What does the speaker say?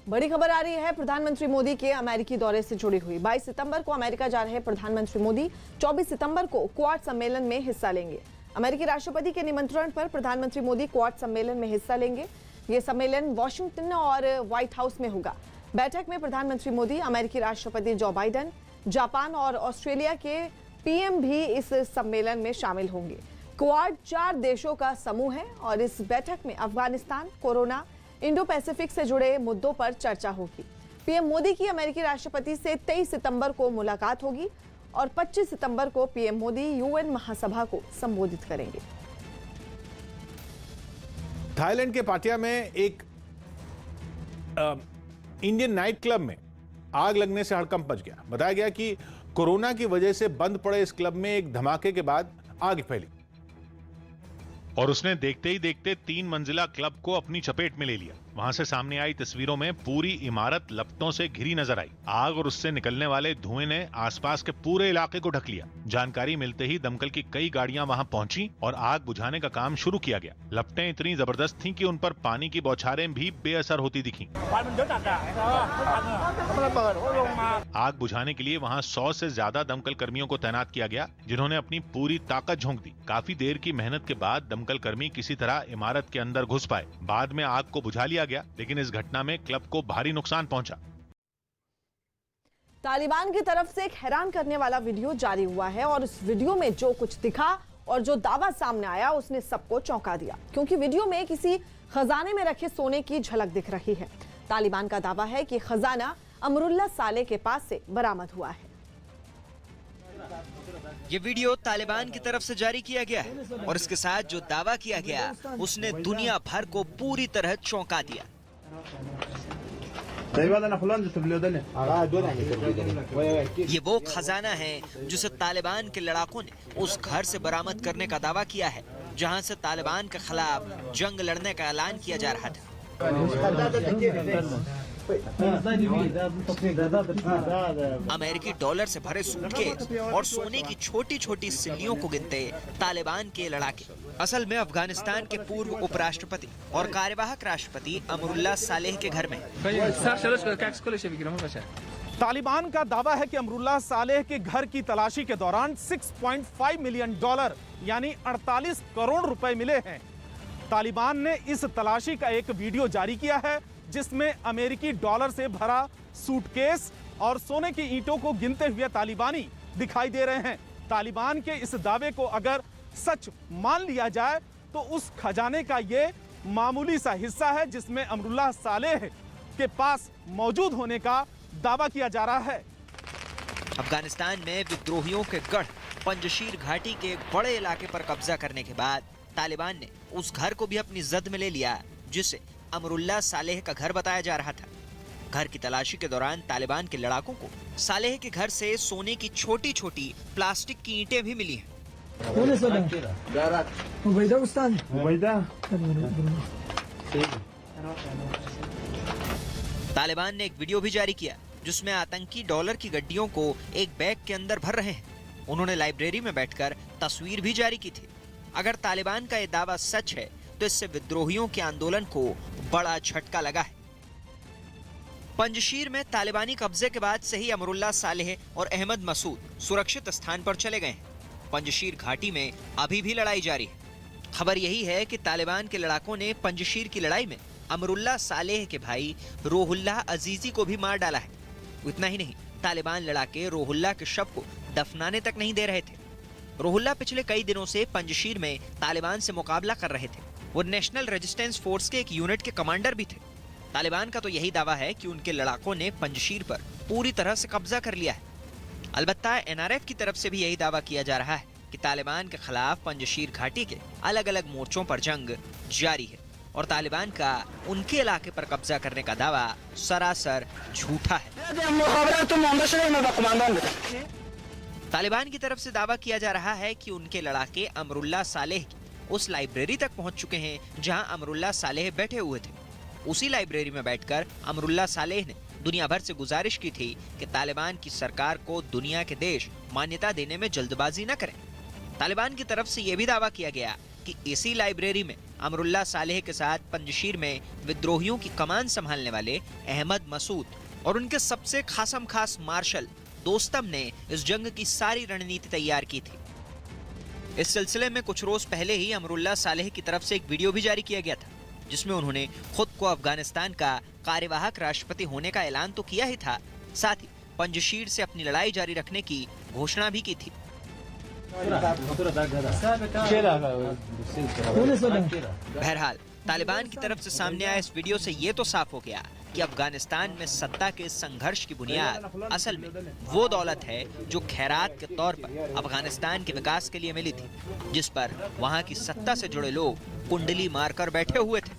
बड़ी खबर आ रही है प्रधानमंत्री मोदी के अमेरिकी दौरे से जुड़ी हुई। 22 सितंबर को अमेरिका जा रहे प्रधानमंत्री मोदी 24 सितंबर को क्वाड सम्मेलन में हिस्सा लेंगे। अमेरिकी राष्ट्रपति के निमंत्रण पर प्रधानमंत्री मोदी क्वाड सम्मेलन में हिस्सा लेंगे। ये सम्मेलन वॉशिंगटन और व्हाइट हाउस में होगा। बैठक में प्रधानमंत्री मोदी, अमेरिकी राष्ट्रपति जो बाइडेन, जापान और ऑस्ट्रेलिया के पीएम भी इस सम्मेलन में शामिल होंगे। क्वाड 4 देशों का समूह है और इस बैठक में अफगानिस्तान, कोरोना, इंडो पैसिफिक से जुड़े मुद्दों पर चर्चा होगी। पीएम मोदी की अमेरिकी राष्ट्रपति से 23 सितंबर को मुलाकात होगी और 25 सितंबर को पीएम मोदी यूएन महासभा को संबोधित करेंगे। थाईलैंड के पाटिया में एक इंडियन नाइट क्लब में आग लगने से हड़कंप मच गया। बताया गया कि कोरोना की वजह से बंद पड़े इस क्लब में एक धमाके के बाद आग फैली और उसने देखते ही देखते 3 मंजिला क्लब को अपनी चपेट में ले लिया। वहां से सामने आई तस्वीरों में पूरी इमारत लपटों से घिरी नजर आई। आग और उससे निकलने वाले धुएं ने आसपास के पूरे इलाके को ढक लिया। जानकारी मिलते ही दमकल की कई गाड़ियां वहां पहुंची और आग बुझाने का काम शुरू किया गया। लपटें इतनी जबरदस्त थीं कि उन पर पानी की बौछारें भी बेअसर होती दिखीं। आग बुझाने के लिए वहां 100 से ज्यादा दमकल कर्मियों को तैनात किया गया, जिन्होंने अपनी पूरी ताकत झोंक दी। काफी देर की मेहनत के बाद दमकल कर्मी किसी तरह इमारत के अंदर घुस पाए। बाद में आग को बुझा लिया गया, लेकिन इस घटना में क्लब को भारी नुकसान पहुंचा। तालिबान की तरफ से एक हैरान करने वाला वीडियो जारी हुआ है और उस वीडियो में जो कुछ दिखा और जो दावा सामने आया उसने सबको चौंका दिया, क्योंकि वीडियो में किसी खजाने में रखे सोने की झलक दिख रही है। तालिबान का दावा है कि खजाना अमरुल्लाह सालेह के पास से बरामद हुआ है। ये वीडियो तालिबान की तरफ से जारी किया गया है और इसके साथ जो दावा किया गया उसने दुनिया भर को पूरी तरह चौंका दिया। ये वो खजाना है जिसे तालिबान के लड़ाकों ने उस घर से बरामद करने का दावा किया है जहां से तालिबान के खिलाफ जंग लड़ने का ऐलान किया जा रहा था। अमेरिकी डॉलर से भरे सूटकेस और सोने की छोटी छोटी सिल्लियों को गिनते तालिबान के लड़ाके असल में अफगानिस्तान के पूर्व उपराष्ट्रपति और कार्यवाहक राष्ट्रपति अमरुल्लाह सालेह के घर में। तालिबान का दावा है कि अमरुल्लाह सालेह के घर की तलाशी के दौरान 6.5 मिलियन डॉलर यानी 48 करोड़ रुपए मिले हैं। तालिबान ने इस तलाशी का एक वीडियो जारी किया है जिसमें अमेरिकी डॉलर से भरा सूटकेस और सोने की ईंटों को गिनते हुए तालिबानी दिखाई दे रहे हैं। तालिबान के इस दावे को अगर सच मान लिया जाए तो उस खजाने का ये मामूली सा हिस्सा है जिसमें अमरुल्लाह सालेह के पास मौजूद होने का दावा किया जा रहा है। अफगानिस्तान में विद्रोहियों के गढ़ पंजशीर घाटी के एक बड़े इलाके पर कब्जा करने के बाद तालिबान ने उस घर को भी अपनी जद में ले लिया जिसे अमरुल्लाह सालेह का घर बताया जा रहा था। घर की तलाशी के दौरान तालिबान के लड़ाकों को सालेह के घर से सोने की छोटी छोटी प्लास्टिक की ईंटें भी मिली हैं। तालिबान ने एक वीडियो भी जारी किया जिसमें आतंकी डॉलर की गड्डियों को एक बैग के अंदर भर रहे हैं। उन्होंने लाइब्रेरी में बैठकर तस्वीर भी जारी की थी। अगर तालिबान का यह दावा सच है तो इससे विद्रोहियों के आंदोलन को बड़ा झटका लगा है। पंजशीर में तालिबानी कब्जे के बाद से ही अमरुल्लाह सालेह और अहमद मसूद सुरक्षित स्थान पर चले गए हैं। पंजशीर घाटी में अभी भी लड़ाई जारी है। खबर यही है कि तालिबान के लड़ाकों ने पंजशीर की लड़ाई में अमरुल्लाह सालेह के भाई रोहुल्लाह अजीजी को भी मार डाला है। इतना ही नहीं, तालिबान लड़ाके रोहुल्लाह के शव को दफनाने तक नहीं दे रहे थे। रोहुल्लाह पिछले कई दिनों से पंजशीर में तालिबान से मुकाबला कर रहे थे। वो नेशनल रेजिस्टेंस फोर्स के एक यूनिट के कमांडर भी थे। तालिबान का तो यही दावा है कि उनके लड़ाकों ने पंजशीर पर पूरी तरह से कब्जा कर लिया है। अलबत्ता एनआरएफ की तरफ से भी यही दावा किया जा रहा है कि तालिबान के खिलाफ पंजशीर घाटी के अलग अलग मोर्चों पर जंग जारी है और तालिबान का उनके इलाके पर कब्जा करने का दावा सरासर झूठा है। तालिबान की तरफ से दावा किया जा रहा है कि उनके लड़ाके अमरुल्लाह सालेह की उस लाइब्रेरी तक पहुंच चुके हैं जहां अमरुल्लाह सालेह बैठे हुए थे। उसी लाइब्रेरी में बैठकर अमरुल्लाह सालेह ने दुनिया भर से गुजारिश की थी कि तालिबान की सरकार को दुनिया के देश मान्यता देने में जल्दबाजी न करें। तालिबान की तरफ से यह भी दावा किया गया कि इसी लाइब्रेरी में अमरुल्ला सालेह के साथ पंजशीर में विद्रोहियों की कमान संभालने वाले अहमद मसूद और उनके सबसे खासम खास मार्शल दोस्तम ने इस जंग की सारी रणनीति तैयार की थी। इस सिलसिले में कुछ रोज पहले ही अमरुल्ला सालेह की तरफ से एक वीडियो भी जारी किया गया था, जिसमें उन्होंने खुद को अफगानिस्तान का कार्यवाहक राष्ट्रपति होने का ऐलान तो किया ही था, साथ ही पंजशीर से अपनी लड़ाई जारी रखने की घोषणा भी की थी। बहरहाल तालिबान की तरफ से सामने आए इस वीडियो से ये तो साफ हो गया कि अफगानिस्तान में सत्ता के संघर्ष की बुनियाद असल में वो दौलत है जो खैरात के तौर पर अफगानिस्तान के विकास के लिए मिली थी, जिस पर वहां की सत्ता से जुड़े लोग कुंडली मारकर बैठे हुए थे।